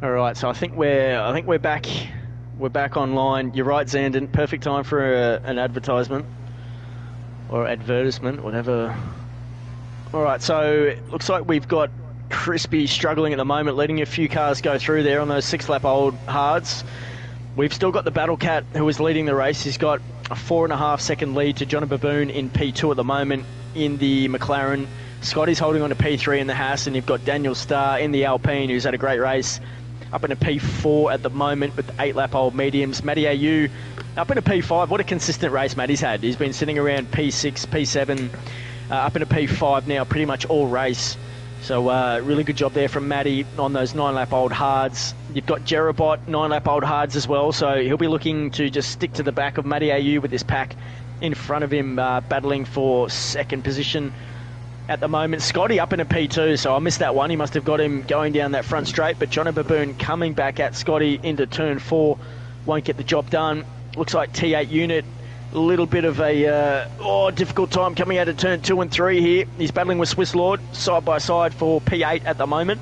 All right, so I think we're back. We're back online. You're right, Zandon. Perfect time for an advertisement or advertisement, whatever. All right, so it looks like we've got Crispy struggling at the moment, letting a few cars go through there on those 6-lap-old hards. We've still got the Battle Cat who is leading the race. He's got a 4.5-second lead to Johnny Baboon in P2 at the moment in the McLaren. Scotty's holding on to P3 in the Haas, and you've got Daniel Starr in the Alpine, who's had a great race, up in a P4 at the moment with the 8-lap-old mediums. Matty AU up in a P5. What a consistent race Matty's had. He's been sitting around P6, P7, up in a P5 now pretty much all race. So really good job there from Matty on those 9-lap-old hards. You've got Jerabot, 9-lap-old hards as well, so he'll be looking to just stick to the back of Matty AU with this pack in front of him, battling for second position at the moment. Scotty up in a P2, so I missed that one. He must have got him going down that front straight, but Johnny Baboon coming back at Scotty into turn 4 won't get the job done. Looks like T8 unit, a little bit of a difficult time coming out of turn 2 and 3 here. He's battling with Swiss Lord side by side for P8 at the moment.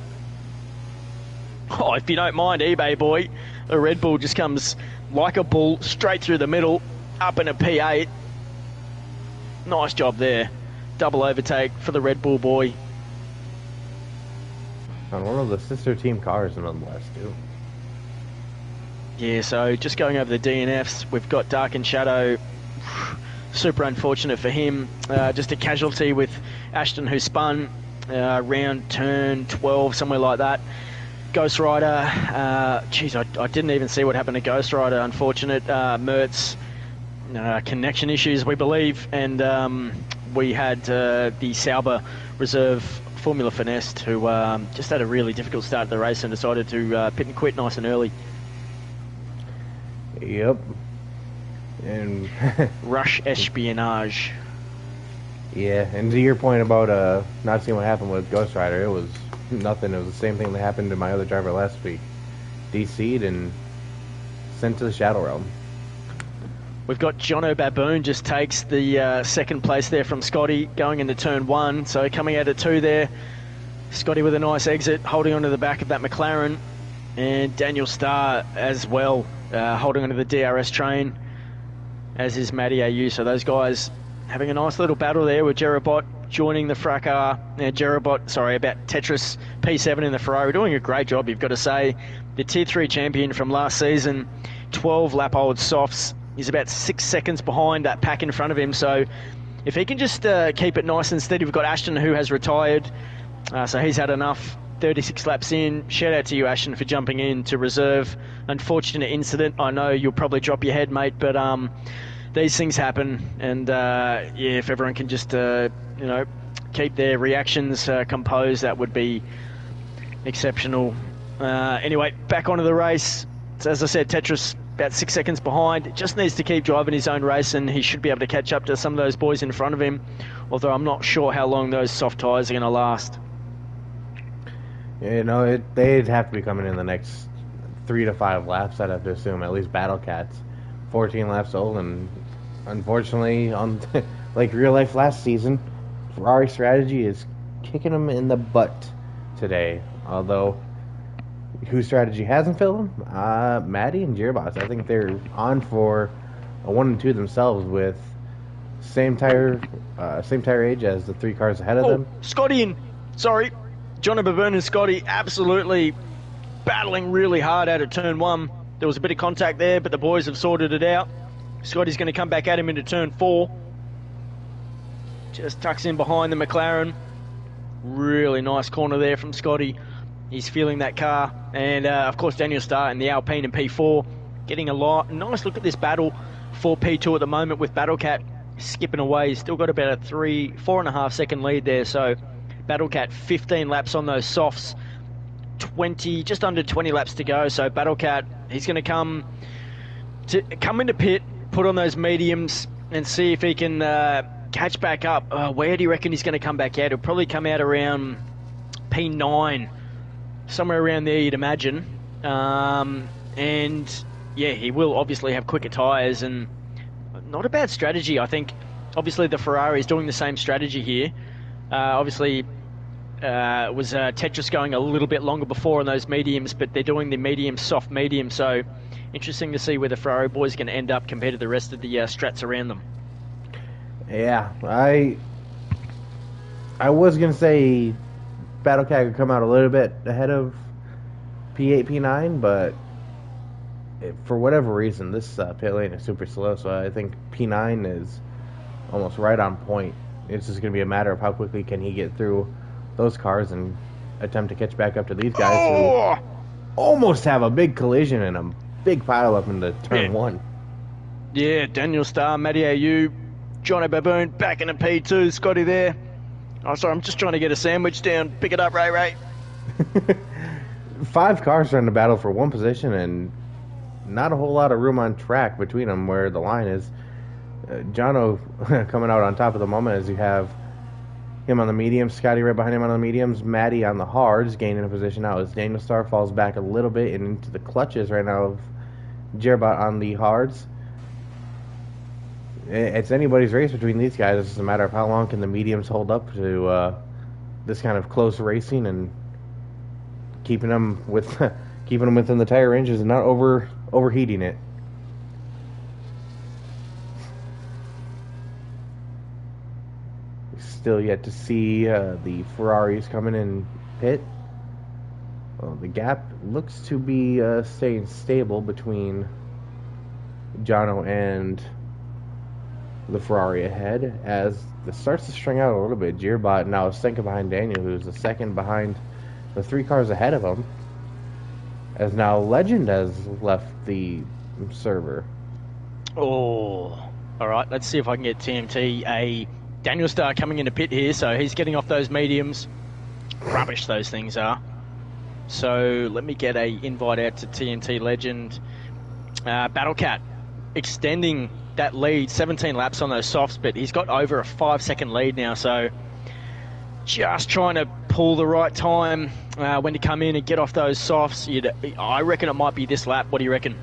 Oh, if you don't mind, eBay boy, a Red Bull just comes like a bull straight through the middle, up in a P8. Nice job there. Double overtake for the Red Bull boy. On one of the sister team cars, nonetheless, too. Yeah, so just going over the DNFs, we've got Dark and Shadow. Super unfortunate for him. Just a casualty with Ashton, who spun around turn 12, somewhere like that. Ghost Rider, geez, I didn't even see what happened to Ghost Rider. Unfortunate. Mertz, connection issues, we believe, and we had the Sauber reserve Formula Finesse, who just had a really difficult start to the race and decided to pit and quit nice and early. Yep. And Rush espionage. Yeah, and to your point about not seeing what happened with Ghost Rider, it was nothing. It was the same thing that happened to my other driver last week. DC'd and sent to the Shadow Realm. We've got Jono Baboon just takes the second place there from Scotty going into turn 1. So coming out of 2 there, Scotty with a nice exit, holding onto the back of that McLaren. And Daniel Starr as well, holding onto the DRS train, as is Matty AU. So those guys having a nice little battle there with Jerabot joining the fracas. About Tetris P7 in the Ferrari. Doing a great job, you've got to say. The Tier 3 champion from last season, 12-lap-old softs. He's about 6 seconds behind that pack in front of him. So if he can just keep it nice and steady, we've got Ashton, who has retired. So he's had enough. 36 laps in. Shout out to you, Ashton, for jumping in to reserve. Unfortunate incident. I know you'll probably drop your head, mate, but these things happen. And if everyone can just keep their reactions composed, that would be exceptional. Anyway, back onto the race. So as I said, Tetris about 6 seconds behind. Just needs to keep driving his own race, and he should be able to catch up to some of those boys in front of him. Although I'm not sure how long those soft tyres are going to last. They'd have to be coming in the next 3 to 5 laps, I'd have to assume, at least Battle Cats. 14 laps old, and unfortunately, on like real life last season, Ferrari strategy is kicking them in the butt today. Although, whose strategy hasn't failed them? Matty and Gearbox. I think they're on for a 1 and 2 themselves with same tire age as the 3 cars ahead of them. Scotty Johnny Baboon and Scotty absolutely battling really hard out of turn 1. There was a bit of contact there, but the boys have sorted it out. Scotty's going to come back at him into turn 4. Just tucks in behind the McLaren. Really nice corner there from Scotty. He's feeling that car. And, of course, Daniel Starr in the Alpine and P4. Getting a nice look at this battle for P2 at the moment with Battle Cat skipping away. He's still got about a 4.5 second lead there. So Battle Cat 15 laps on those softs. Just under 20 laps to go. So Battle Cat, he's going to come into pit, put on those mediums, and see if he can catch back up. Where do you reckon he's going to come back out? He'll probably come out around P9, somewhere around there, you'd imagine. And yeah, he will obviously have quicker tyres, and not a bad strategy. I think obviously the Ferrari is doing the same strategy here. Obviously was Tetris going a little bit longer before on those mediums, but they're doing the medium, soft medium, so interesting to see where the Ferrari boys are going to end up compared to the rest of the strats around them. Yeah, I was going to say Battlecat could come out a little bit ahead of P8, P9, but for whatever reason, this pit lane is super slow, so I think P9 is almost right on point. It's just going to be a matter of how quickly can he get through those cars and attempt to catch back up to these guys who almost have a big collision and a big pile up into turn one. Yeah, Daniel Starr, Matty AU, Johnny Baboon back in a P2, Scotty there. Oh, sorry, I'm just trying to get a sandwich down. Pick it up, Ray. 5 cars are in the battle for one position and not a whole lot of room on track between them where the line is. Jono coming out on top of the moment as you have him on the mediums, Scotty right behind him on the mediums, Matty on the hards, gaining a position out as Daniel Starr falls back a little bit and into the clutches right now of Jerbot on the hards. It's anybody's race between these guys. It's just a matter of how long can the mediums hold up to this kind of close racing and keeping them within the tire ranges and not overheating it. Still yet to see the Ferraris coming in pit. Well, the gap looks to be staying stable between Jono and the Ferrari ahead as it starts to string out a little bit. Gearbot now is second behind Daniel, who's the second behind the 3 cars ahead of him. As now Legend has left the server. Oh, all right. Let's see if I can get TMT a Daniel Starr coming into pit here. So he's getting off those mediums. Rubbish those things are. So let me get a invite out to TMT Legend. Battlecat extending that lead, 17 laps on those softs, but he's got over a 5-second lead now. So just trying to pull the right time when to come in and get off those softs. I reckon it might be this lap. What do you reckon?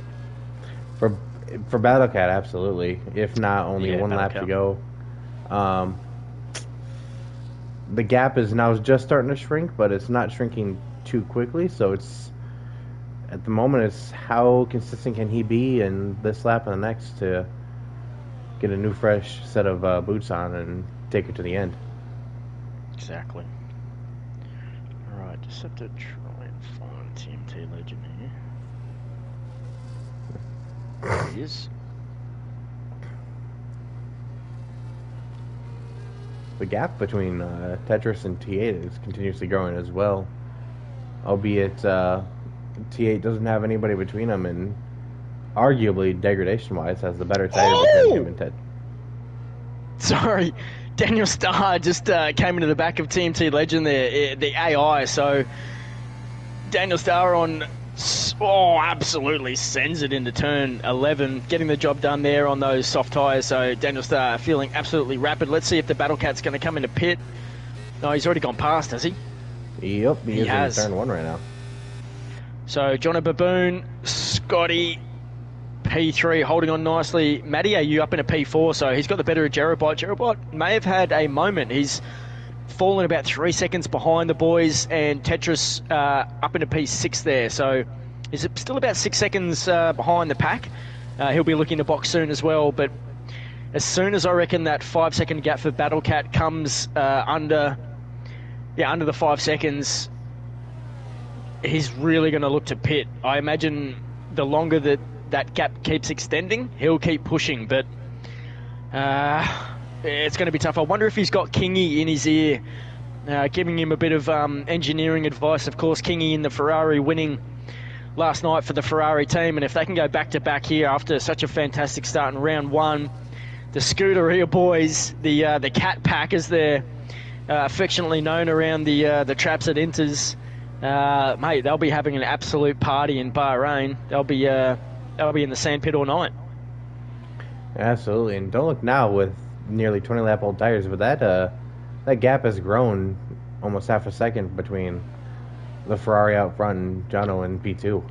For Battlecat, absolutely. If not, only one lap to go. The gap is now just starting to shrink, but it's not shrinking too quickly. So it's at the moment, it's how consistent can he be in this lap and the next to get a new fresh set of boots on and take it to the end. Exactly. Alright, just have to try and find TMT Legend here. There he is. The gap between Tetris and T8 is continuously growing as well. Albeit T8 doesn't have anybody between them and arguably degradation-wise has the better tire between him and Ted. Sorry. Daniel Starr just came into the back of TMT Legend there, the AI. So Daniel Starr absolutely sends it into turn 11, getting the job done there on those soft tyres. So Daniel Starr feeling absolutely rapid. Let's see if the Battlecat's going to come into pit. No, he's already gone past, has he? Yep, he is in turn 1 right now. So Johnny Baboon, Scotty, P3 holding on nicely. Matty AU up in a P4, so he's got the better of Jerobot. Jerobot may have had a moment. He's fallen about 3 seconds behind the boys, and Tetris up in a P6 there. So he's still about 6 seconds behind the pack. He'll be looking to box soon as well, but as soon as I reckon that 5-second gap for Battlecat comes under the 5 seconds, he's really going to look to pit. I imagine the longer that gap keeps extending, he'll keep pushing, but it's going to be tough. I wonder if he's got Kingy in his ear, giving him a bit of engineering advice. Of course, Kingy in the Ferrari winning last night for the Ferrari team, and if they can go back-to-back here after such a fantastic start in round 1, the Scuderia boys, the Cat Pack as they're affectionately known around the traps at Inters, mate, they'll be having an absolute party in Bahrain. They'll be in the sandpit all night. Absolutely, and don't look now with nearly 20 lap old tires, but that gap has grown almost half a second between the Ferrari out front and Jono in P2.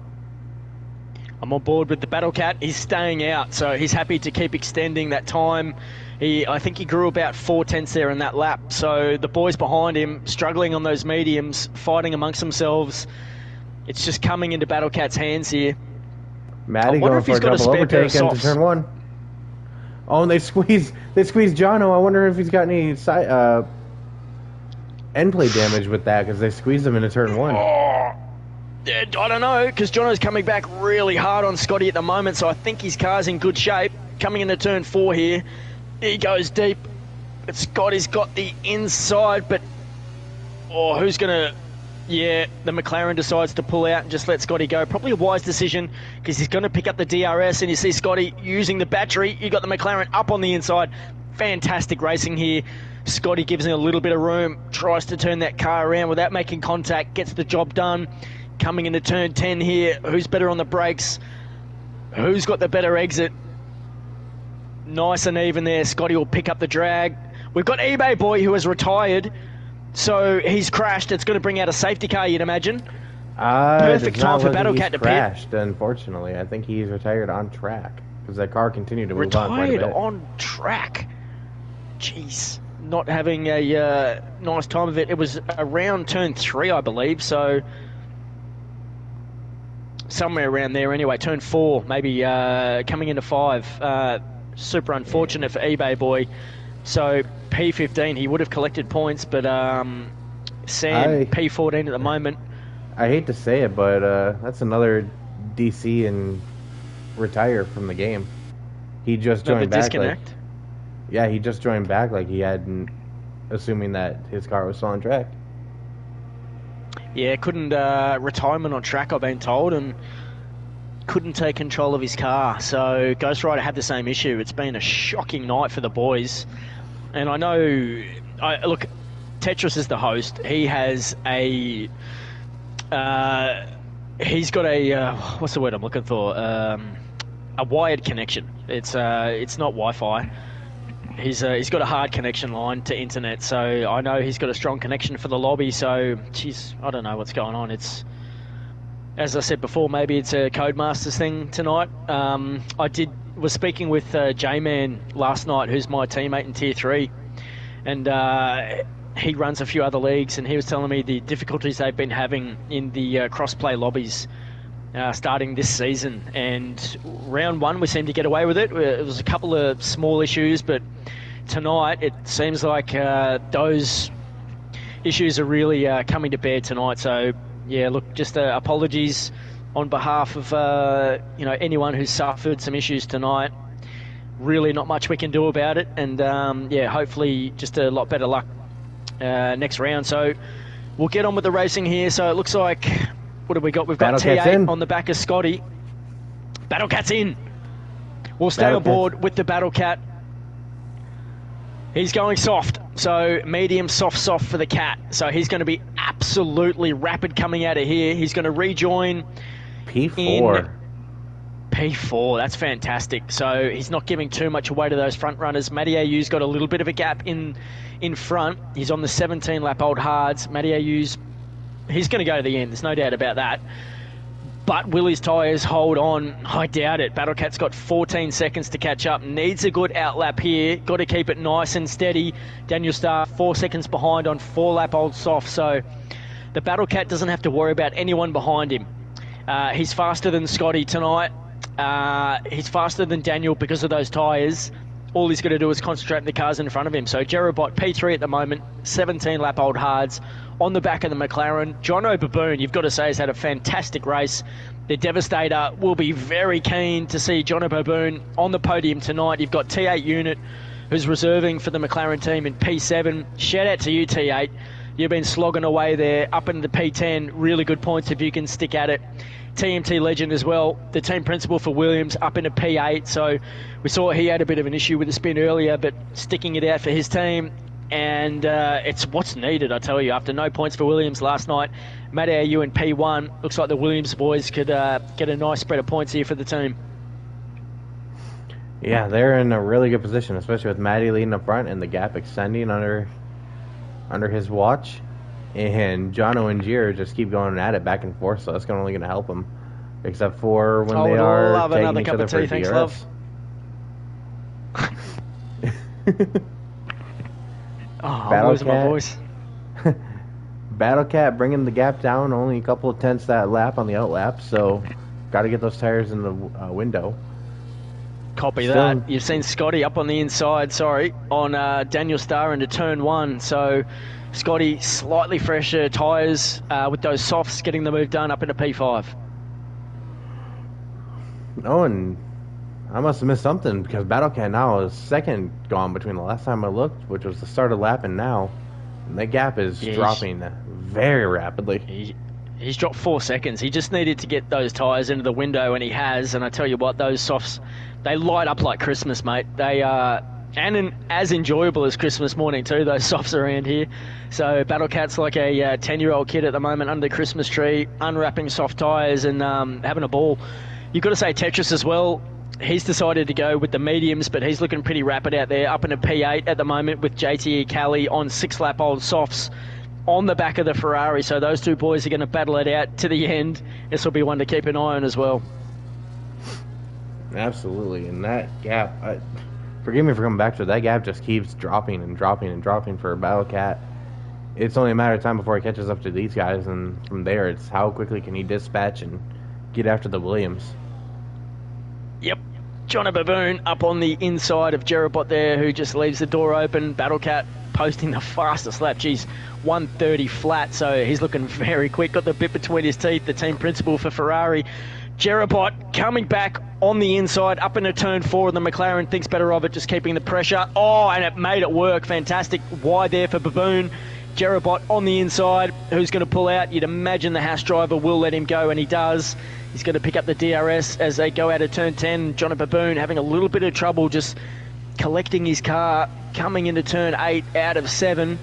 I'm on board with the Battlecat. He's staying out, so he's happy to keep extending that time I think he grew about 4 tenths there in that lap. So the boys behind him struggling on those mediums, fighting amongst themselves. It's just coming into Battle Cat's hands here. Maddie going for a double overtake into turn 1. Oh, and they squeeze Jono. I wonder if he's got any end play damage with that, because they squeezed him into turn 1. Oh, I don't know, because Jono's coming back really hard on Scotty at the moment, so I think his car's in good shape. Coming into turn 4 here, he goes deep, but Scotty's got the inside, but who's going to... Yeah, the McLaren decides to pull out and just let Scotty go. Probably a wise decision, because he's going to pick up the DRS, and you see Scotty using the battery. You got the McLaren up on the inside. Fantastic racing here. Scotty gives him a little bit of room, tries to turn that car around without making contact, gets the job done. Coming into turn 10 here, who's better on the brakes? Who's got the better exit? Nice and even there. Scotty will pick up the drag. We've got eBay Boy, who has retired. So he's crashed. It's going to bring out a safety car, you'd imagine. Perfect time for Battle Cat to crashed, unfortunately. I think he's retired on track, because that car continued to move on quite a bit. Retired on track. Jeez. Not having a nice time of it. It was around turn 3, I believe, so somewhere around there anyway. Turn 4, maybe coming into 5. Super unfortunate for eBay Boy. So P15, he would have collected points, but Sam, P14 at the moment. I hate to say it, but that's another DC and retire from the game. He just joined back. Disconnect. Yeah, he just joined back like he hadn't, assuming that his car was still on track. Yeah, couldn't retirement on track, I've been told, and couldn't take control of his car. So Ghost Rider had the same issue. It's been a shocking night for the boys. And I know, look, Tetris is the host. He has a, he's got a, what's the word I'm looking for? A wired connection. It's not Wi-Fi. He's got a hard connection line to internet, so I know he's got a strong connection for the lobby. So, geez, I don't know what's going on. It's, as I said before, maybe it's a Codemasters thing tonight. Was speaking with J-Man last night, who's my teammate in Tier 3, and he runs a few other leagues, and he was telling me the difficulties they've been having in the cross-play lobbies starting this season. And round 1, we seemed to get away with it. It was a couple of small issues, but tonight it seems like those issues are really coming to bear tonight. So, yeah, look, just apologies on behalf of anyone who's suffered some issues tonight. Really not much we can do about it, and hopefully just a lot better luck next round. So we'll get on with the racing here. So it looks like, what have we got? We've got T8 on the back of Scotty. Battle Cat's in. We'll stay on board with the Battle Cat. He's going soft, so medium, soft for the Cat. So he's going to be absolutely rapid coming out of here. He's going to rejoin P4. P4, that's fantastic. So he's not giving too much away to those front runners. Matty Ayu's got a little bit of a gap in front. He's on the 17-lap old hards. Matty Ayu's, he's going to go to the end. There's no doubt about that. But will his tyres hold on? I doubt it. Battle Cat's got 14 seconds to catch up. Needs a good outlap here. Got to keep it nice and steady. Daniel Starr, 4 seconds behind on 4-lap old soft. So the Battle Cat doesn't have to worry about anyone behind him. He's faster than Scotty tonight. He's faster than Daniel because of those tyres. All he's got to do is concentrate on the cars in front of him. So Jerobot, P3 at the moment, 17-lap old hards on the back of the McLaren. Jono Baboon, you've got to say, has had a fantastic race. The Devastator will be very keen to see Jono Baboon on the podium tonight. You've got T8 unit, who's reserving for the McLaren team in P7. Shout out to you, T8. You've been slogging away there, up into the P10. Really good points if you can stick at it. TMT Legend as well, the team principal for Williams, up into P8. So we saw he had a bit of an issue with the spin earlier, but sticking it out for his team. And it's what's needed, I tell you. After no points for Williams last night, Matt Au in P1. Looks like the Williams boys could get a nice spread of points here for the team. Yeah, they're in a really good position, especially with Matty leading up front and the gap extending under his watch. And Jono and Gier just keep going at it back and forth, so that's only going to help them. Except for when they are taking each other for DRS. Oh, I'm Battle losing my Cat. voice. Battle Cat bringing the gap down, only a couple of tenths that lap on the outlap, so got to get those tires in the window. Copy Still, that. You've seen Scotty up on the inside, on Daniel Starr into turn one. So Scotty, slightly fresher tyres with those softs, getting the move done up into P5. oh, and I must have missed something because Battle Cat now is second gone between the last time I looked, which was the start of lap, and now. And that gap is dropping very rapidly. He's dropped 4 seconds. He just needed to get those tyres into the window, and he has. And I tell you what, those softs, they light up like Christmas, mate. They are, as enjoyable as Christmas morning too, those softs around here. So Battle Cat's like a 10-year-old kid at the moment under the Christmas tree, unwrapping soft tyres and having a ball. You've got to say Tetris as well. He's decided to go with the mediums, but he's looking pretty rapid out there, up into P8 at the moment with JTE Cali on 6-lap old softs on the back of the Ferrari. So those two boys are going to battle it out to the end. This will be one to keep an eye on as well. Absolutely, and that gap, forgive me for coming back to it, that gap just keeps dropping and dropping and dropping for Battle Cat. It's only a matter of time before he catches up to these guys, and from there it's how quickly can he dispatch and get after the Williams. Yep. Johnny Baboon up on the inside of Jerabot there, who just leaves the door open. Battle Cat posting the fastest lap. Geez, 130 flat, so he's looking very quick. Got the bit between his teeth, the team principal for Ferrari. Jerabot coming back on the inside, up into turn 4, and the McLaren thinks better of it, just keeping the pressure. Oh, and it made it work. Fantastic. Wide there for Baboon. Jerabot on the inside. Who's going to pull out? You'd imagine the Haas driver will let him go, and he does. He's going to pick up the DRS as they go out of turn 10. Johnny Baboon having a little bit of trouble just collecting his car, coming into turn 8 out of 7,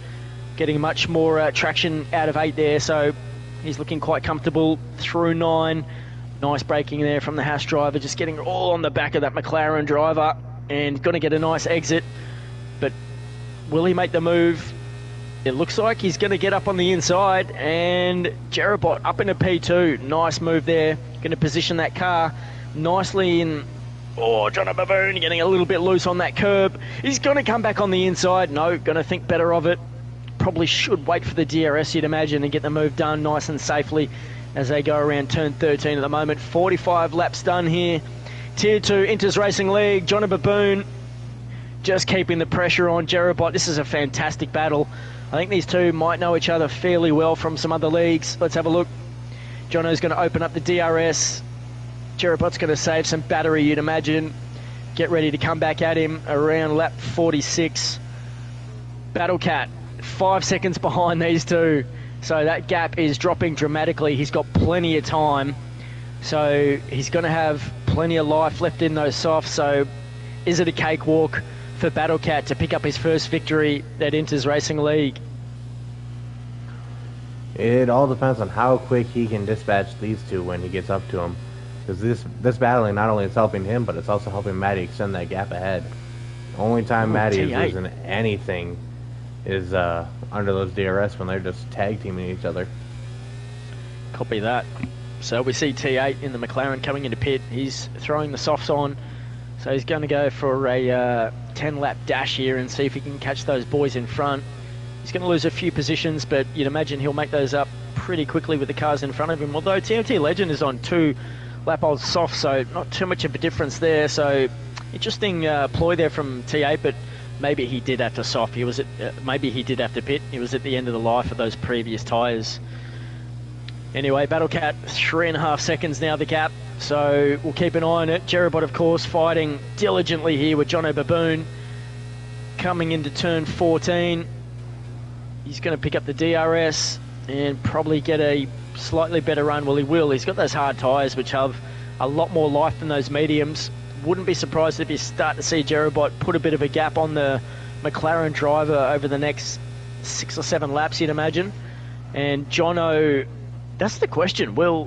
getting much more traction out of 8 there. So he's looking quite comfortable through 9. Nice braking there from the Haas driver, just getting all on the back of that McLaren driver and going to get a nice exit. But will he make the move? It looks like he's going to get up on the inside, and Jerabot up into P2. Nice move there. Going to position that car nicely in. Oh, Johnny Baboon getting a little bit loose on that curb. He's going to come back on the inside. No, going to think better of it. Probably should wait for the DRS, you'd imagine, and get the move done nice and safely as they go around turn 13 at the moment. 45 laps done here. Tier 2 Inters Racing League. Johnny Baboon just keeping the pressure on Jerabot. This is a fantastic battle. I think these two might know each other fairly well from some other leagues. Let's have a look. Jono's going to open up the DRS. Jerabot's going to save some battery, you'd imagine. Get ready to come back at him around lap 46. Battle Cat, 5 seconds behind these two. So that gap is dropping dramatically. He's got plenty of time. So he's going to have plenty of life left in those softs. So is it a cakewalk for Battle Cat to pick up his first victory at Inters Racing League? It all depends on how quick he can dispatch these two when he gets up to them. Because this battling not only is helping him, but it's also helping Matty extend that gap ahead. The only time Matty is losing anything is under those DRS when they're just tag teaming each other. Copy that. So we see T8 in the McLaren coming into pit. He's throwing the softs on. So he's going to go for a 10-lap dash here and see if he can catch those boys in front. He's going to lose a few positions, but you'd imagine he'll make those up pretty quickly with the cars in front of him. Although TMT Legend is on 2-lap-old softs, so not too much of a difference there. So interesting ploy there from T8, but maybe he did have to soft. Maybe he did have to pit. He was at the end of the life of those previous tyres. Anyway, Battle Cat, 3.5 seconds now, the gap. So we'll keep an eye on it. Jerabot, of course, fighting diligently here with Johnny Baboon. Coming into turn 14. He's going to pick up the DRS and probably get a slightly better run. Well, he will. He's got those hard tyres, which have a lot more life than those mediums. Wouldn't be surprised if you start to see Jerabot put a bit of a gap on the McLaren driver over the next 6 or 7 laps, you'd imagine. And Jono, that's the question. Will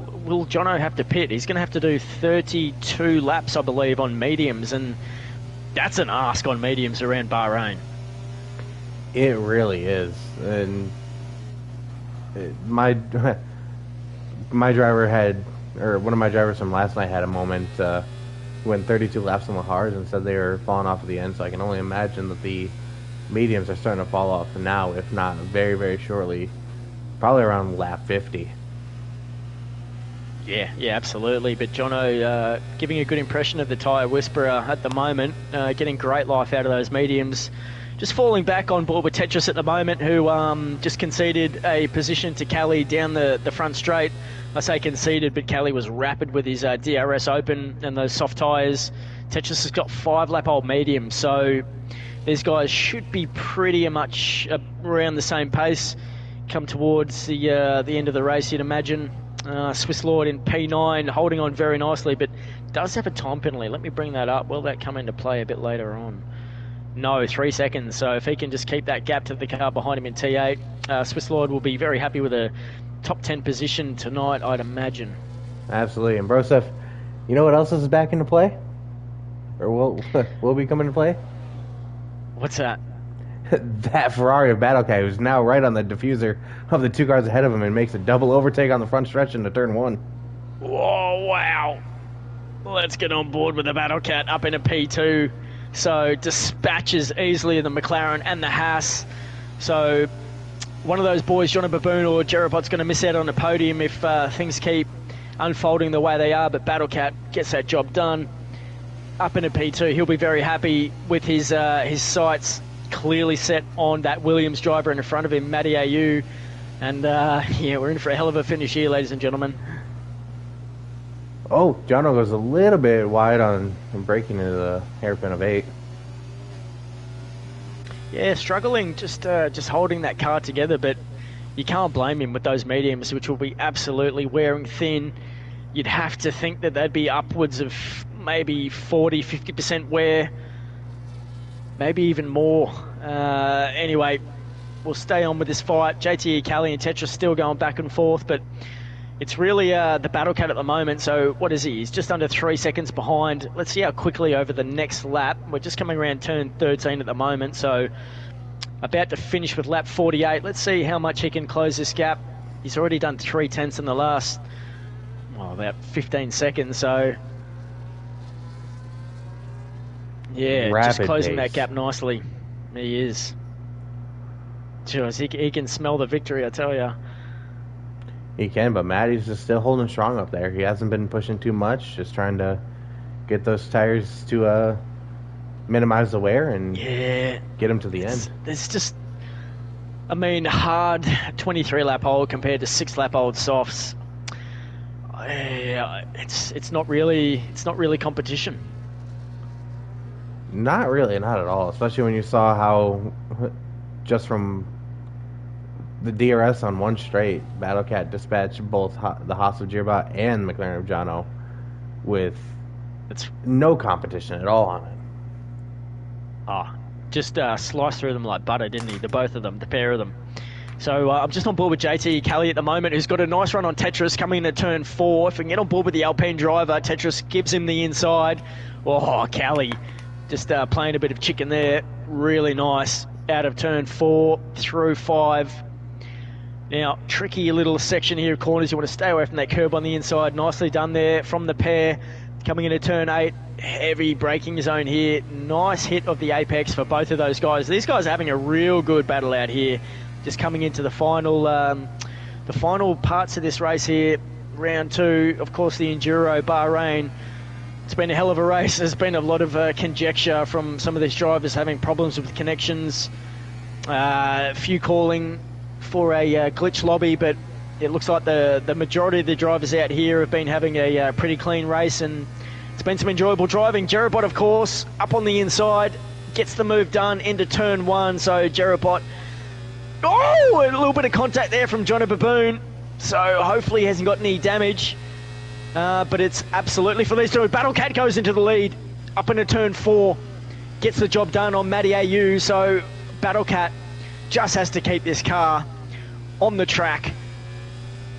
Jono have to pit? He's going to have to do 32 laps, I believe, on mediums, and that's an ask on mediums around Bahrain. It really is. And my driver had, or one of my drivers from last night had a moment went 32 laps on the hards and said they were falling off at the end. So I can only imagine that the mediums are starting to fall off now, if not very, very shortly. Probably around lap 50. Yeah, absolutely. But Jono, giving a good impression of the tyre whisperer at the moment, getting great life out of those mediums. Just falling back on board with Tetris at the moment, who just conceded a position to Callie down the front straight. I say conceded, but Callie was rapid with his DRS open and those soft tyres. Tetris has got 5-lap-old mediums, so these guys should be pretty much around the same pace come towards the end of the race, you'd imagine. Swiss Lord in P9 holding on very nicely, but does have a time penalty. Let me bring that up. Will that come into play a bit later on? No, 3 seconds. So if he can just keep that gap to the car behind him in T8, Swiss Lord will be very happy with a top 10 position tonight, I'd imagine. Absolutely. And Broseph, you know what else is back into play? Or will be coming into play? What's that? That Ferrari of Battle Cat, who's now right on the diffuser of the 2 cars ahead of him and makes a double overtake on the front stretch into turn 1. Whoa, wow. Let's get on board with the Battle Cat up into P2. So dispatches easily the McLaren and the Haas. So one of those boys, Johnny Baboon or Jerabot's going to miss out on the podium if things keep unfolding the way they are. But Battle Cat gets that job done. Up into P2, he'll be very happy with his sights clearly set on that Williams driver in front of him, Matty Au. And yeah, we're in for a hell of a finish here, ladies and gentlemen. Oh, Jono goes a little bit wide on braking into the hairpin of 8. Yeah, struggling, just holding that car together, but you can't blame him with those mediums, which will be absolutely wearing thin. You'd have to think that they'd be upwards of maybe 40, 50% wear, maybe even more. Anyway, we'll stay on with this fight. JTE, Callie and Tetris still going back and forth, but it's really the Battle Cat at the moment. So what is he? He's just under 3 seconds behind. Let's see how quickly over the next lap. We're just coming around turn 13 at the moment, so about to finish with lap 48. Let's see how much he can close this gap. He's already done 3/10 in the last, well, about 15 seconds, so yeah, Rapid just closing pace. that gap nicely. He is. Jeez, he can smell the victory, I tell you. He can, but Matty's just still holding strong up there. He hasn't been pushing too much, just trying to get those tires to minimize the wear and get him to the end. There's just, I mean, hard 23-lap old compared to 6-lap old softs. Yeah, it's not really competition. Not really, not at all. Especially when you saw how, just from the DRS on one straight, Battle Cat dispatched both the Haas of Girbot and McLaren of Jono with no competition at all on it. Just sliced through them like butter, didn't he? The both of them, the pair of them. So I'm just on board with JT Callie at the moment, who's got a nice run on Tetris coming into turn 4. If we can get on board with the Alpine driver, Tetris gives him the inside. Oh, Callie just playing a bit of chicken there. Really nice. Out of turn 4 through 5. Now, tricky little section here of corners. You want to stay away from that curb on the inside. Nicely done there from the pair. Coming into turn 8. Heavy braking zone here. Nice hit of the apex for both of those guys. These guys are having a real good battle out here. Just coming into the final parts of this race here. Round 2, of course, the Enduro Bahrain. It's been a hell of a race. There's been a lot of conjecture from some of these drivers having problems with connections. A few calling for a glitch lobby, but it looks like the majority of the drivers out here have been having a pretty clean race, and it's been some enjoyable driving. Jerabot, of course, up on the inside, gets the move done into turn 1. So Jerabot, a little bit of contact there from Johnny Baboon, so hopefully he hasn't got any damage. But it's absolutely for these two. Battle Cat goes into the lead, up into turn 4, gets the job done on Matty Au. So Battle Cat just has to keep this car on the track.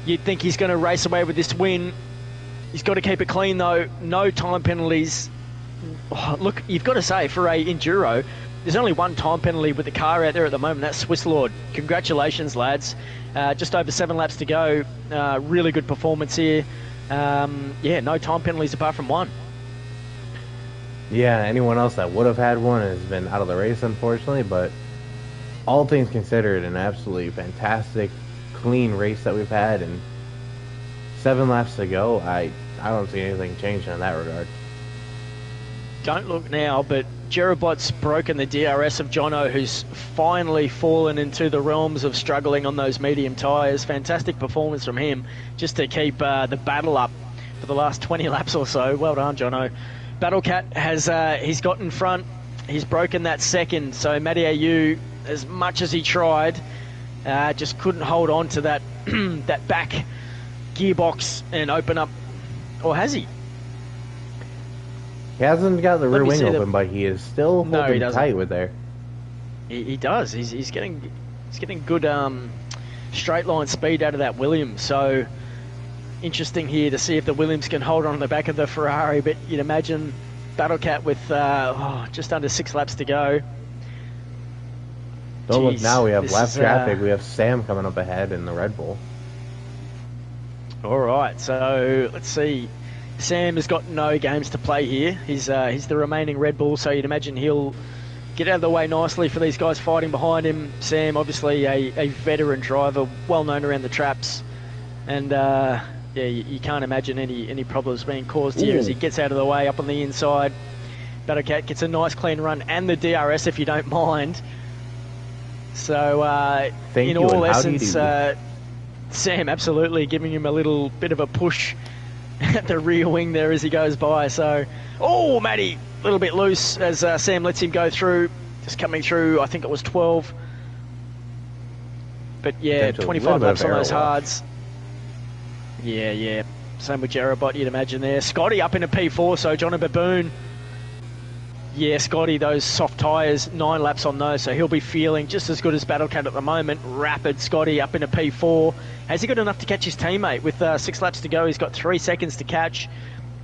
You'd think he's going to race away with this win. He's got to keep it clean though. No time penalties. Look, you've got to say, for a Enduro, there's only one time penalty with the car out there at the moment. That's Swiss Lord. Congratulations, lads. Just over 7 laps to go. Really good performance here. Yeah, no time penalties apart from one. Yeah, anyone else that would have had one has been out of the race, unfortunately. But all things considered, an absolutely fantastic, clean race that we've had, and 7 laps to go. I don't see anything changing in that regard. Don't look now, but Jerobot's broken the DRS of Jono, who's finally fallen into the realms of struggling on those medium tyres. Fantastic performance from him, just to keep the battle up for the last 20 laps or so. Well done, Jono. Battlecat has he's got in front. He's broken that second, so Mathieu, as much as he tried, just couldn't hold on to that that back gearbox and open up. Or has he? He hasn't got the rear wing open, but he is still holding tight with there. He does. He's getting good straight line speed out of that Williams. So interesting here to see if the Williams can hold on the back of the Ferrari. But you'd imagine Battlecat with just under 6 laps to go. Don't look now. We have left traffic. We have Sam coming up ahead in the Red Bull. All right. So let's see. Sam has got no games to play here. He's the remaining Red Bull, so you'd imagine he'll get out of the way nicely for these guys fighting behind him. Sam, obviously a veteran driver, well known around the traps, and yeah, you can't imagine any problems being caused here as he gets out of the way up on the inside. Battlecat gets a nice clean run and the DRS, if you don't mind. So in all essence, Sam absolutely giving him a little bit of a push at the rear wing there as he goes by. So, oh, Matty, a little bit loose as Sam lets him go through. Just coming through, I think it was 12. But yeah, 25 laps on those hards. Yeah. Same with Jerobot, you'd imagine there. Scotty up in a P4, so John and Baboon. Yeah, Scotty, those soft tyres, 9 laps on those, so he'll be feeling just as good as Battlecat at the moment. Rapid Scotty up in a P4. Has he got enough to catch his teammate? With 6 laps to go, he's got 3 seconds to catch.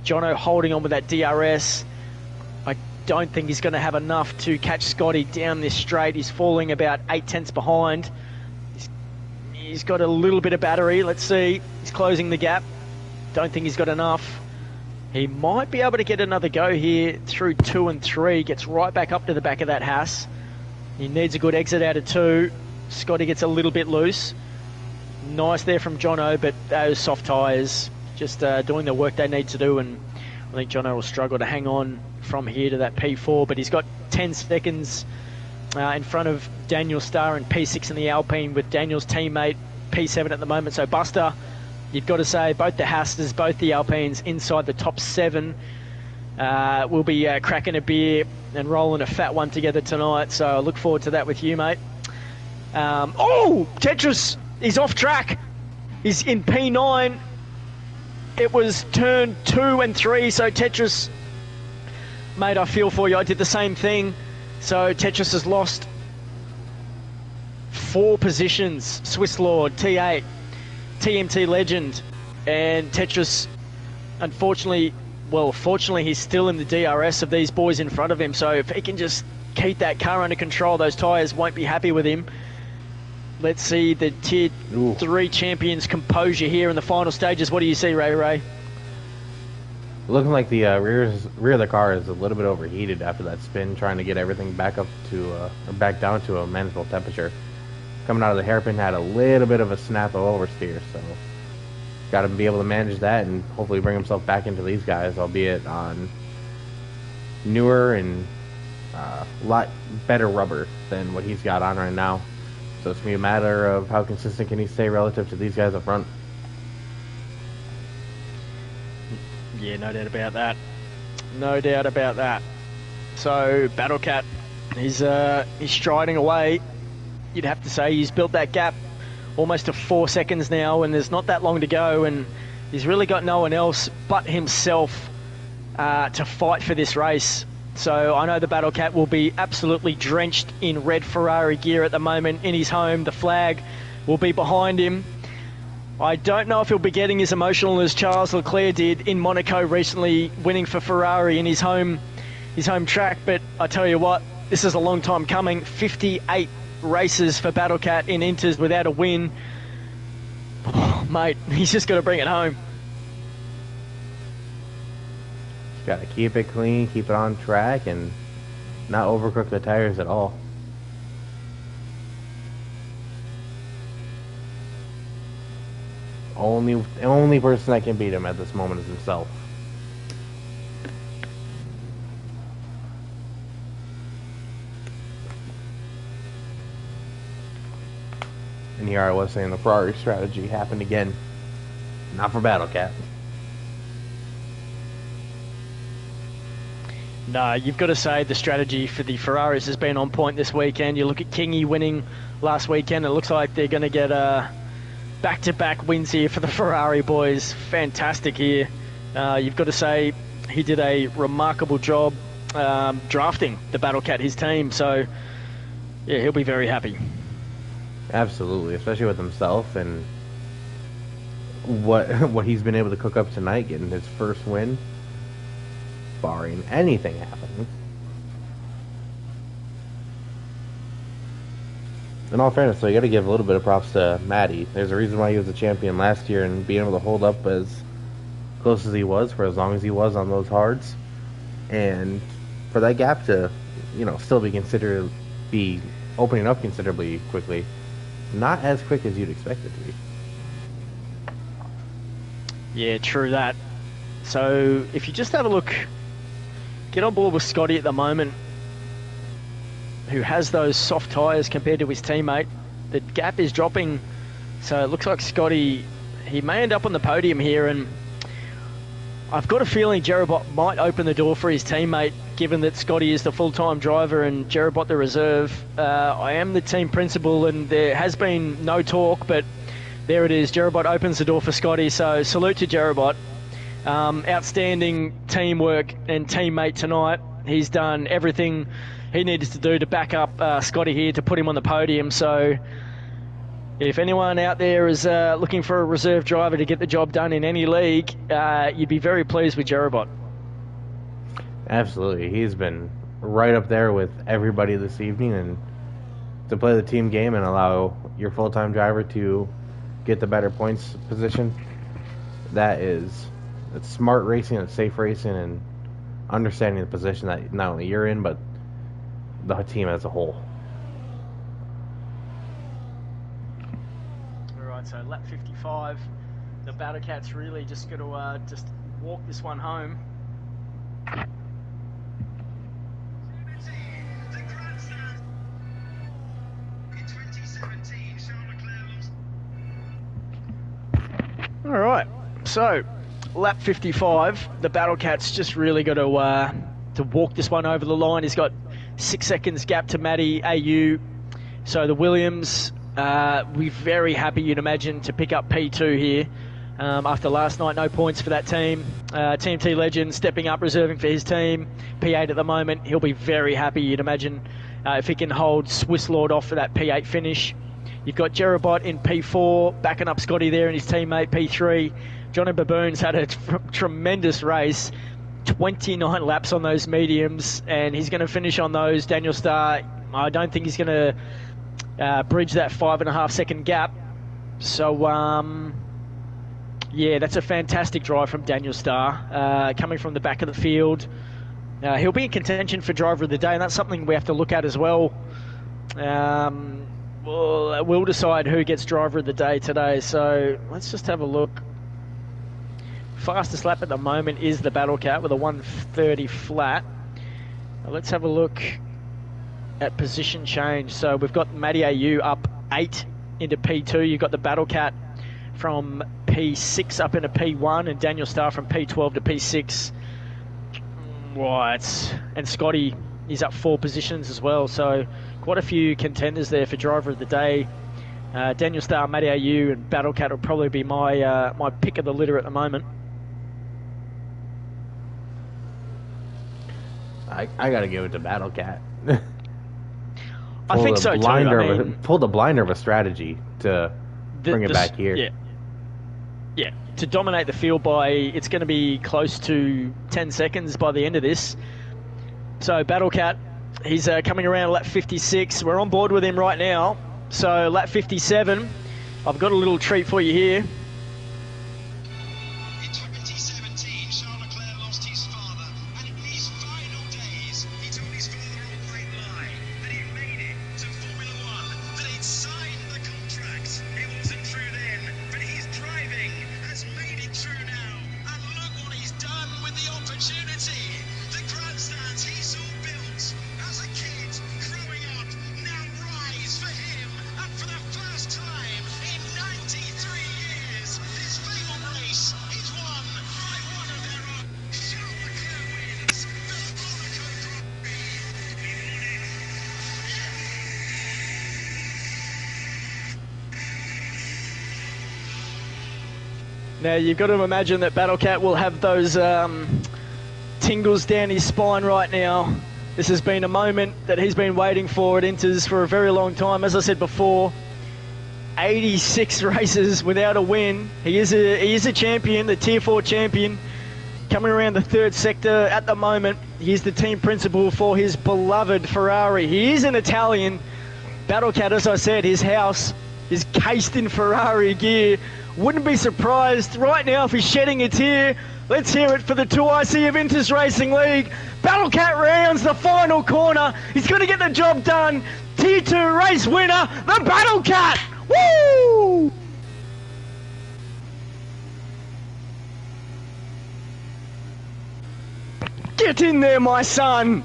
Jono holding on with that DRS. I don't think he's going to have enough to catch Scotty down this straight. He's falling about 8 tenths behind. He's got a little bit of battery. Let's see. He's closing the gap. Don't think he's got enough. He might be able to get another go here through 2 and 3. Gets right back up to the back of that Haas. He needs a good exit out of 2. Scotty gets a little bit loose. Nice there from Jono, but those soft tyres just doing the work they need to do, and I think Jono will struggle to hang on from here to that P4, but he's got 10 seconds in front of Daniel Starr in P6 in the Alpine, with Daniel's teammate P7 at the moment. So Buster, you've got to say both the Haasters, both the Alpines inside the top 7. We'll be cracking a beer and rolling a fat one together tonight, so I look forward to that with you, mate. Oh, Tetris is off track. He's in P9. It was turn 2 and 3, so Tetris, mate, I feel for you. I did the same thing. So Tetris has lost 4 positions. Swiss Lord, T8, TMT Legend, and Tetris, unfortunately, well, fortunately, he's still in the DRS of these boys in front of him. So if he can just keep that car under control, those tyres won't be happy with him. Let's see the Tier 3 champions' composure here in the final stages. What do you see, Ray? Looking like the rear of the car is a little bit overheated after that spin, trying to get everything back up to or back down to a manageable temperature. Coming out of the hairpin had a little bit of a snap of oversteer, so got to be able to manage that and hopefully bring himself back into these guys, albeit on newer and a lot better rubber than what he's got on right now. So it's going to be a matter of how consistent can he stay relative to these guys up front. Yeah, no doubt about that. No doubt about that. So Battlecat, he's striding away. You'd have to say he's built that gap almost to 4 seconds now, and there's not that long to go, and he's really got no one else but himself to fight for this race. So I know the Battlecat will be absolutely drenched in red Ferrari gear at the moment in his home. The flag will be behind him. I don't know if he'll be getting as emotional as Charles Leclerc did in Monaco recently, winning for Ferrari in his home track, but I tell you what, this is a long time coming. 58 races for Battlecat in Inters without a win. Oh, mate, he's just got to bring it home. Got to keep it clean, keep it on track, and not overcook the tires at all. Only person that can beat him at this moment is himself. And here I was saying the Ferrari strategy happened again. Not for Battle Cat. No, you've got to say the strategy for the Ferraris has been on point this weekend. You look at Kingy winning last weekend. It looks like they're going to get back-to-back wins here for the Ferrari boys. Fantastic here. You've got to say he did a remarkable job drafting the Battle Cat, his team. So, yeah, he'll be very happy. Absolutely, especially with himself and what he's been able to cook up tonight, getting his first win, barring anything happening. In all fairness, though, you got to give a little bit of props to Matty. There's a reason why he was the champion last year, and being able to hold up as close as he was for as long as he was on those hards, and for that gap to, still be opening up considerably quickly. Not as quick as you'd expect it to be. Yeah, true that. So if you just have a look, get on board with Scotty at the moment, who has those soft tyres compared to his teammate. The gap is dropping, so it looks like Scotty, he may end up on the podium here, and I've got a feeling Jerobot might open the door for his teammate, given that Scotty is the full-time driver and Jerobot the reserve. I am the team principal, and there has been no talk, but there it is. Jerobot opens the door for Scotty, so salute to Jerobot. Outstanding teamwork and teammate tonight. He's done everything he needed to do to back up Scotty here to put him on the podium. So if anyone out there is looking for a reserve driver to get the job done in any league, you'd be very pleased with Jerobot. Absolutely. He's been right up there with everybody this evening, and to play the team game and allow your full-time driver to get the better points position, it's smart racing, it's safe racing, and understanding the position that not only you're in, but the team as a whole. Alright, so lap 55, the Battle Cat's really just going to just walk this one home. Alright, so lap 55, the Battle Cat's just really got to walk this one over the line. He's got 6 seconds gap to Matty AU. So the Williams, we're very happy, you'd imagine, to pick up P2 here. After last night, no points for that team. TMT Legend stepping up, reserving for his team. P8 at the moment. He'll be very happy, you'd imagine, if he can hold Swiss Lord off for that P8 finish. You've got Jerobot in P4, backing up Scotty there and his teammate P3. Johnny Baboon's had a tremendous race. 29 laps on those mediums, and he's going to finish on those. Daniel Starr, I don't think he's going to bridge that 5.5 second gap. So, yeah, that's a fantastic drive from Daniel Starr, coming from the back of the field. He'll be in contention for driver of the day, and that's something we have to look at as well. We'll decide who gets driver of the day today, so let's just have a look. Fastest lap at the moment is the Battle Cat with a 1:30 flat. Let's have a look at position change. So we've got Matty AU up 8 into P2. You've got the Battle Cat from P6 up into P1, and Daniel Starr from P12 to P6. Right, and Scotty is up 4 positions as well. So quite a few contenders there for driver of the day. Daniel Starr, Matty AU, and Battle Cat will probably be my my pick of the litter at the moment. I gotta give it to Battle Cat. I think so too. Pulled a blinder of a strategy to bring it back here. Yeah. To dominate the field by, it's going to be close to 10 seconds by the end of this. So Battle Cat, he's coming around lap 56. We're on board with him right now. So lap 57, I've got a little treat for you here. Now, you've got to imagine that Battlecat will have those tingles down his spine right now. This has been a moment that he's been waiting for at Inters for a very long time. As I said before, 86 races without a win. He is a champion, the Tier 4 champion, coming around the third sector at the moment. He is the team principal for his beloved Ferrari. He is an Italian. Battlecat, as I said, his house is cased in Ferrari gear. Wouldn't be surprised right now if he's shedding a tear. Let's hear it for the 2IC of Inters Racing League. Battlecat rounds the final corner. He's going to get the job done. Tier 2 race winner, the Battlecat. Woo! Get in there, my son.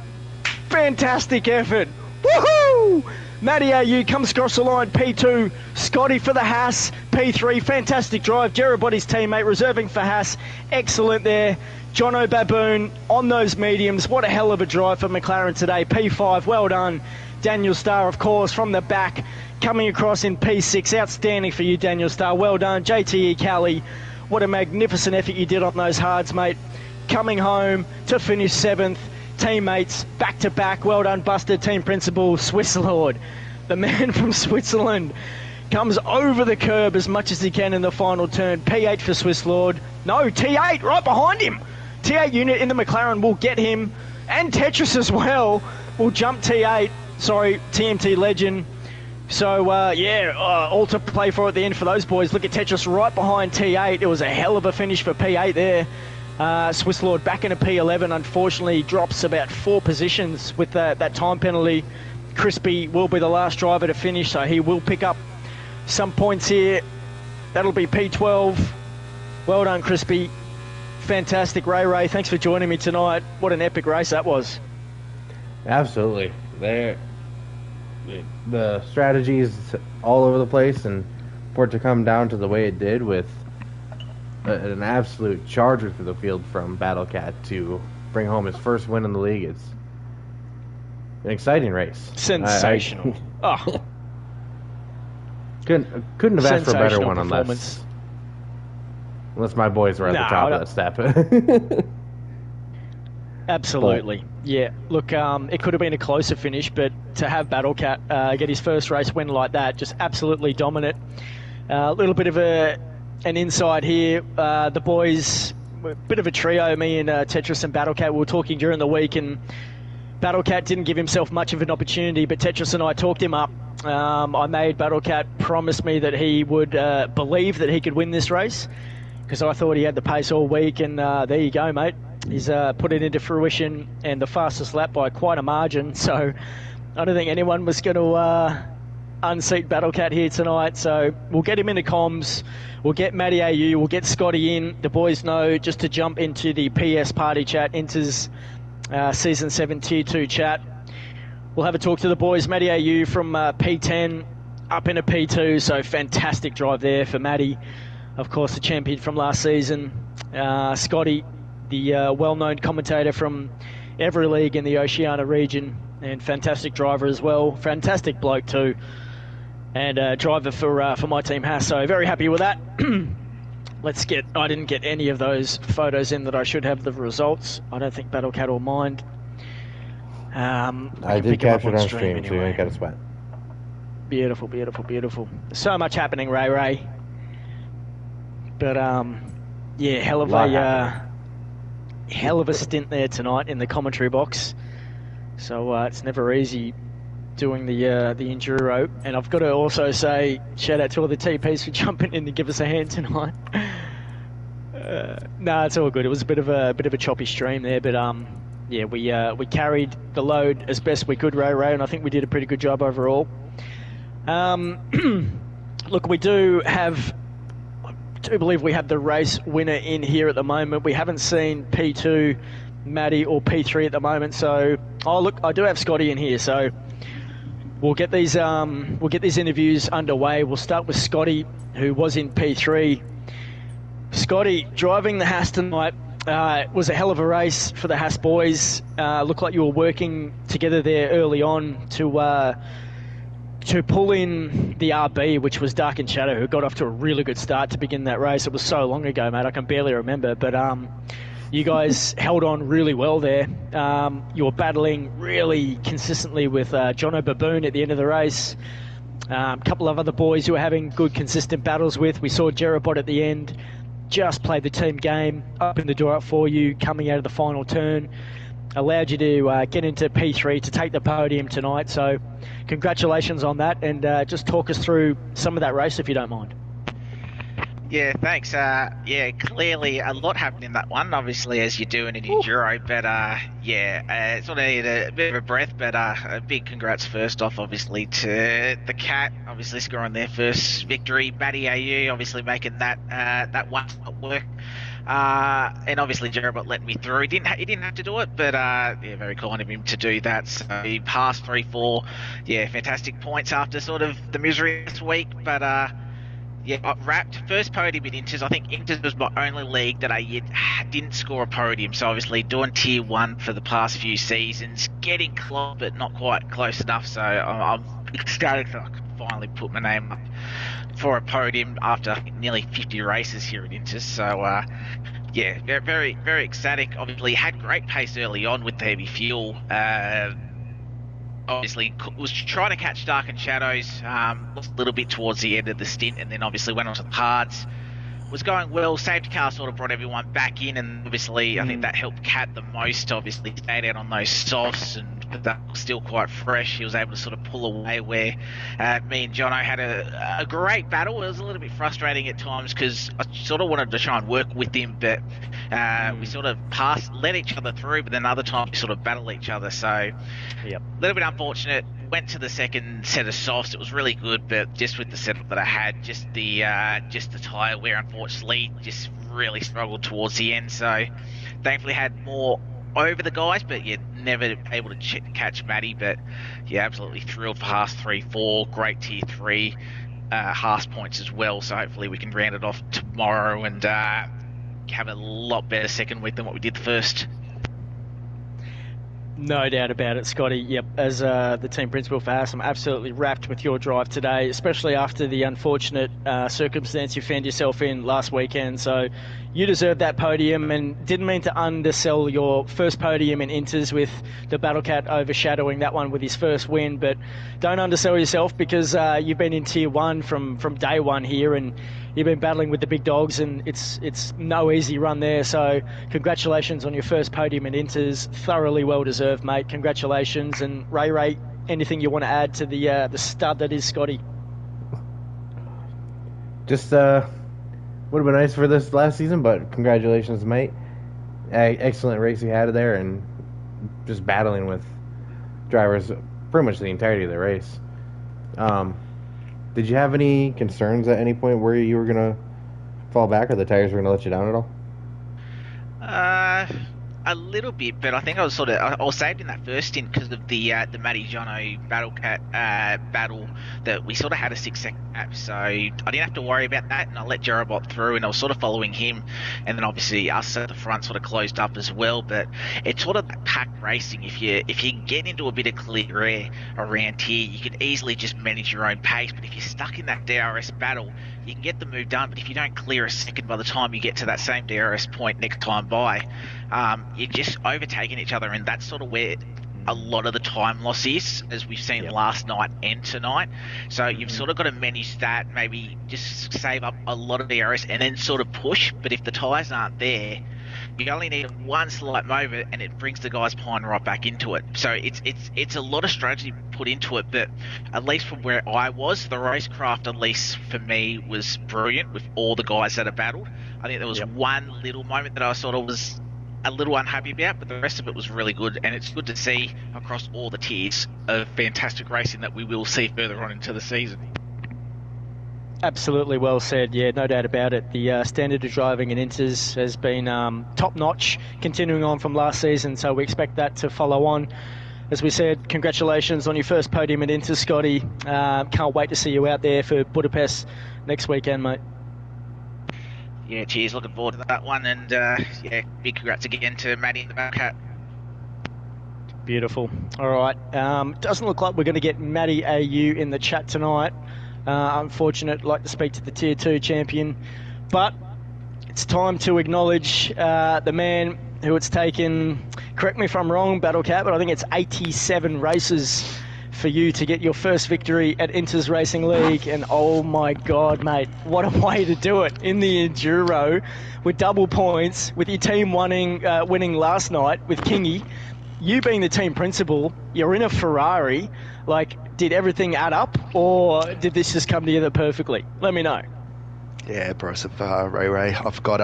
Fantastic effort. Woohoo! Matty AU comes across the line, P2. Scotty for the Haas, P3. Fantastic drive. Jerebody's teammate reserving for Haas. Excellent there. Jono Baboon on those mediums. What a hell of a drive for McLaren today. P5, well done. Daniel Starr, of course, from the back, coming across in P6. Outstanding for you, Daniel Starr. Well done. JTE Cali, what a magnificent effort you did on those hards, mate. Coming home to finish 7th. Teammates back to back. Well done, Buster, team principal, Swiss Lord. The man from Switzerland comes over the curb as much as he can in the final turn. P8 for Swiss Lord. No, T8 right behind him. T8 unit in the McLaren will get him, and Tetris as well will jump T8. Sorry, TMT Legend. So, all to play for at the end for those boys. Look at Tetris right behind T8. It was a hell of a finish for P8 there. Swiss Lord back in a P11, unfortunately drops about 4 positions with that time penalty. Crispy will be the last driver to finish, so he will pick up some points here. That'll be P12. Well done, Crispy. Fantastic. Ray, thanks for joining me tonight. What an epic race that was. Absolutely. The strategy is all over the place, and for it to come down to the way it did with an absolute charger through the field from Battlecat to bring home his first win in the league. It's an exciting race. Sensational. Couldn't have asked for a better one unless my boys were at the top of that step. Absolutely. Yeah, look, it could have been a closer finish, but to have Battlecat get his first race win like that, just absolutely dominant. A little bit of an insight here. The boys, a bit of a trio, me and Tetris and Battlecat, we were talking during the week, and Battlecat didn't give himself much of an opportunity, but Tetris and I talked him up. I made Battlecat promise me that he would believe that he could win this race, because I thought he had the pace all week, and there you go, mate. He's put it into fruition, and the fastest lap by quite a margin, so I don't think anyone was going to unseat Battlecat here tonight. So we'll get him into comms, we'll get Matty AU, we'll get Scotty in. The boys know just to jump into the PS party chat, Inters Season 7 Tier 2 chat. We'll have a talk to the boys. Matty AU from P10 up into P2, so fantastic drive there for Matty. Of course, the champion from last season. Scotty, the well-known commentator from every league in the Oceania region, and fantastic driver as well. Fantastic bloke too, and driver for my team Haas. So very happy with that. I didn't get any of those photos in that I should have the results. I don't think Battlecat will mind. I did capture it on stream, anyway. So you ain't got to sweat. Beautiful, beautiful, beautiful. So much happening, Ray. But hell of a stint there tonight in the commentary box. So it's never easy doing the Enduro. And I've got to also say, shout out to all the TPs for jumping in to give us a hand tonight. No, it's all good. It was a bit of a choppy stream there, but we carried the load as best we could, Ray, and I think we did a pretty good job overall. Look, I do believe we have the race winner in here at the moment. We haven't seen P2, Matty, or P3 at the moment. So, I do have Scotty in here. So we'll get these interviews underway. We'll start with Scotty, who was in P3. Scotty, driving the Haas tonight, it was a hell of a race for the Haas boys. Looked like you were working together there early on to to pull in the RB, which was Dark and Shadow, who got off to a really good start to begin that race. It was so long ago, mate, I can barely remember. But you guys held on really well there. You were battling really consistently with Jono Baboon at the end of the race. A couple of other boys you were having good, consistent battles with. We saw Jerabot at the end. Just played the team game, opened the door up for you, coming out of the final turn. Allowed you to get into P3 to take the podium tonight. So congratulations on that, and just talk us through some of that race if you don't mind. Yeah, thanks. Clearly a lot happened in that one, obviously, as you do in an Enduro, but sort of need a bit of a breath, but a big congrats first off, obviously, to the Cat, obviously scoring their first victory, Matty AU, obviously making that one work. And obviously Jerabot let me through. He didn't have to do it, but very kind of him to do that. So he passed 3-4. Yeah, fantastic points after sort of the misery this week. But I wrapped first podium in Inters. I think Inters was my only league that I didn't score a podium. So obviously doing tier 1 for the past few seasons, getting close but not quite close enough. So I'm ecstatic that I could finally put my name up for a podium after nearly 50 races here at Inters. So very, very ecstatic. Obviously had great pace early on with the heavy fuel. Obviously was trying to catch Dark and Shadows a little bit towards the end of the stint, and then obviously went on to the hards. Was going well. Safety car sort of brought everyone back in, and obviously I think that helped Cat the most. Obviously stayed out on those softs, and that was still quite fresh. He was able to sort of pull away where me and Jono had a great battle. It was a little bit frustrating at times because I sort of wanted to try and work with him, but we sort of let each other through, but then other times we sort of battle each other. So a little bit unfortunate. Went to the second set of softs. It was really good, but just with the setup that I had, just the tyre wear, unfortunately, just really struggled towards the end. So thankfully had more over the guys, but never able to catch Matty. But absolutely thrilled for Haas 3-4, great tier 3 Haas points as well. So hopefully we can round it off tomorrow and have a lot better second week than what we did the first. No doubt about it, Scotty. Yep, as the team principal for Haas, I'm absolutely wrapped with your drive today, especially after the unfortunate circumstance you found yourself in last weekend. So you deserve that podium, and didn't mean to undersell your first podium in Inters with the Battle Cat overshadowing that one with his first win, but don't undersell yourself because you've been in tier 1 from day one here, and you've been battling with the big dogs, and it's no easy run there. So congratulations on your first podium in Inters. Thoroughly well deserved, mate. Congratulations. And Ray, anything you want to add to the stud that is Scotty? Just would have been nice for this last season, but congratulations, mate. Excellent race you had there, and just battling with drivers pretty much the entirety of the race. Did you have any concerns at any point where you were going to fall back, or the tires were going to let you down at all? A little bit, but I think I was saved in that first stint because of the Matty Jono Battle Cat battle that we sort of had a 6-second gap, so I didn't have to worry about that, and I let Jerabot through, and I was sort of following him, and then obviously us at the front sort of closed up as well. But it's sort of packed racing. If you get into a bit of clear air around here, you can easily just manage your own pace, but if you're stuck in that DRS battle, you can get the move done, but if you don't clear a second by the time you get to that same DRS point next time by, you're just overtaking each other, and that's sort of where a lot of the time loss is, as we've seen last night and tonight. So you've sort of got to manage that, maybe just save up a lot of DRS and then sort of push, but if the tyres aren't there, you only need one slight moment and it brings the guys behind right back into it. So it's a lot of strategy put into it, but at least from where I was, the racecraft, at least for me, was brilliant with all the guys that have battled. I think there was one little moment that I sort of was a little unhappy about, but the rest of it was really good, and it's good to see across all the tiers of fantastic racing that we will see further on into the season. Absolutely well said. Yeah, no doubt about it. The standard of driving in Inters has been top-notch, continuing on from last season, so we expect that to follow on. As we said, congratulations on your first podium at Inters, Scotty. Can't wait to see you out there for Budapest next weekend, mate. Yeah, cheers. Looking forward to that one, and big congrats again to Matty and the Battle Cat. Beautiful. All right. Doesn't look like we're going to get Matty AU in the chat tonight. Unfortunate. Like to speak to the Tier 2 champion. But it's time to acknowledge the man who it's taken, correct me if I'm wrong, Battlecat, but I think it's 87 races for you to get your first victory at Inters Racing League. And oh my God, mate, what a way to do it in the Enduro with double points, with your team winning last night with Kingy. You being the team principal, you're in a Ferrari. Like, did everything add up, or did this just come together perfectly? Let me know. Yeah, bro. So, Ray, I've got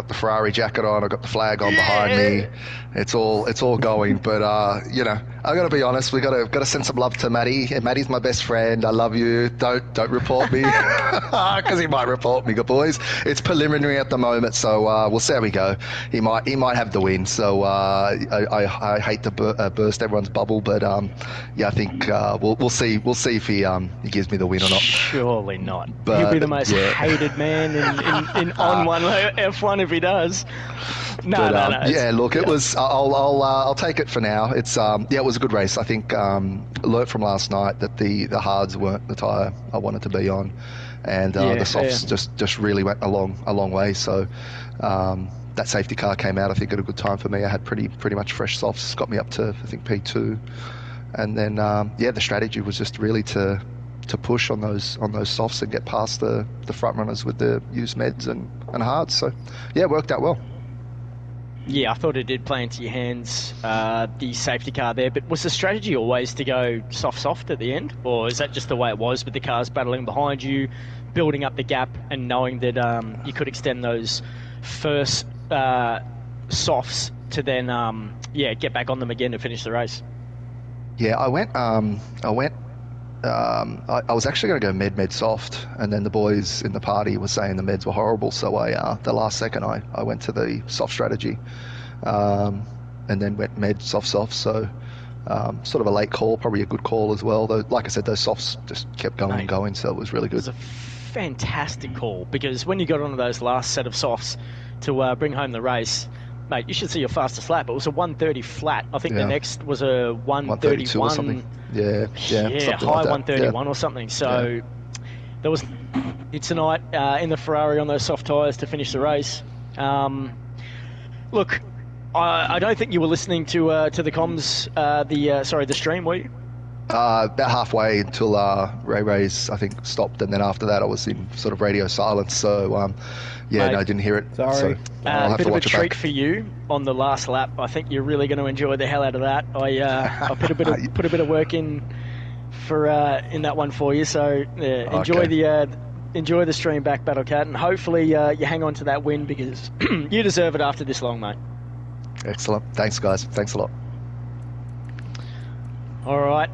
the Ferrari jacket on. I've got the flag on behind me. It's all going. But you know, I got to be honest. We got to send some love to Matty. Yeah, Matty's my best friend. I love you. Don't report me, because he might report me, good boys. It's preliminary at the moment, so we'll see how we go. He might have the win. So I hate to burst everyone's bubble, but yeah, I think we'll see if he gives me the win or not. Surely not. But, he'll be the most yeah. hated man in on one F1 if he does. No. Yeah, look, it was. I'll take it for now. It's it was a good race. I think learnt from last night that the hards weren't the tyre I wanted to be on, and the softs just really went a long way. So that safety car came out, I think, at a good time for me. I had pretty much fresh softs, got me up to I think P2, and then the strategy was just really to push on those softs and get past the front runners with the used meds and hards. So yeah, it worked out well. Yeah, I thought it did play into your hands, the safety car there. But was the strategy always to go soft at the end? Or is that just the way it was with the cars battling behind you, building up the gap and knowing that you could extend those first softs to then, get back on them again to finish the race? Yeah, I was actually going to go med soft, and then the boys in the party were saying the meds were horrible, so the last second I went to the soft strategy, and then went med soft. So sort of a late call, probably a good call as well. Though, like I said, those softs just kept going and going, so it was really good. It was a fantastic call, because when you got onto those last set of softs to bring home the race, mate, you should see your fastest lap. It was a 130 flat. I think the next was a 131 or something. Yeah, high like 131 or something. So there was tonight in the Ferrari on those soft tyres to finish the race. Look, I don't think you were listening to the comms, the stream, were you? About halfway until Ray's, I think, stopped, and then after that I was in sort of radio silence. So mate, I didn't hear it. Sorry. So I'll have bit to of a watch it treat back. for you on the last lap. I think you're really going to enjoy the hell out of that. I put a bit of work in for in that one for you. So enjoy the stream back, Battlecat, and hopefully you hang on to that win, because you deserve it after this long, mate. Excellent. Thanks, guys. Thanks a lot. All right,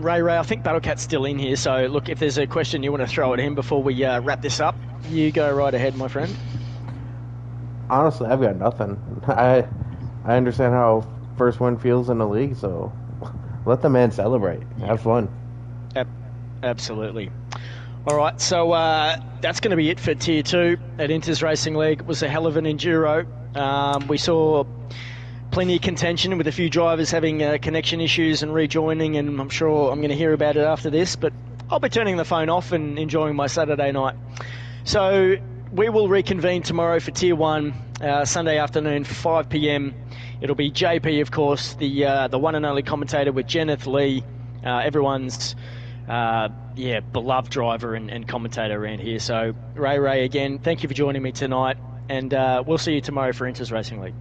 Ray, I think Battlecat's still in here. So look, if there's a question you want to throw at him before we wrap this up, you go right ahead, my friend. Honestly, I've got nothing. I understand how first win feels in the league, so let the man celebrate. Have fun. Absolutely. All right, so that's going to be it for Tier 2 at Inters Racing League. It was a hell of an Enduro. We saw plenty of contention with a few drivers having connection issues and rejoining, and I'm sure I'm going to hear about it after this, but I'll be turning the phone off and enjoying my Saturday night. So we will reconvene tomorrow for Tier 1, Sunday afternoon, 5 p.m. It'll be JP, of course, the one and only commentator, with Jenneth Lee, everyone's beloved driver and commentator around here. So Ray, again, thank you for joining me tonight, and we'll see you tomorrow for Inters Racing League.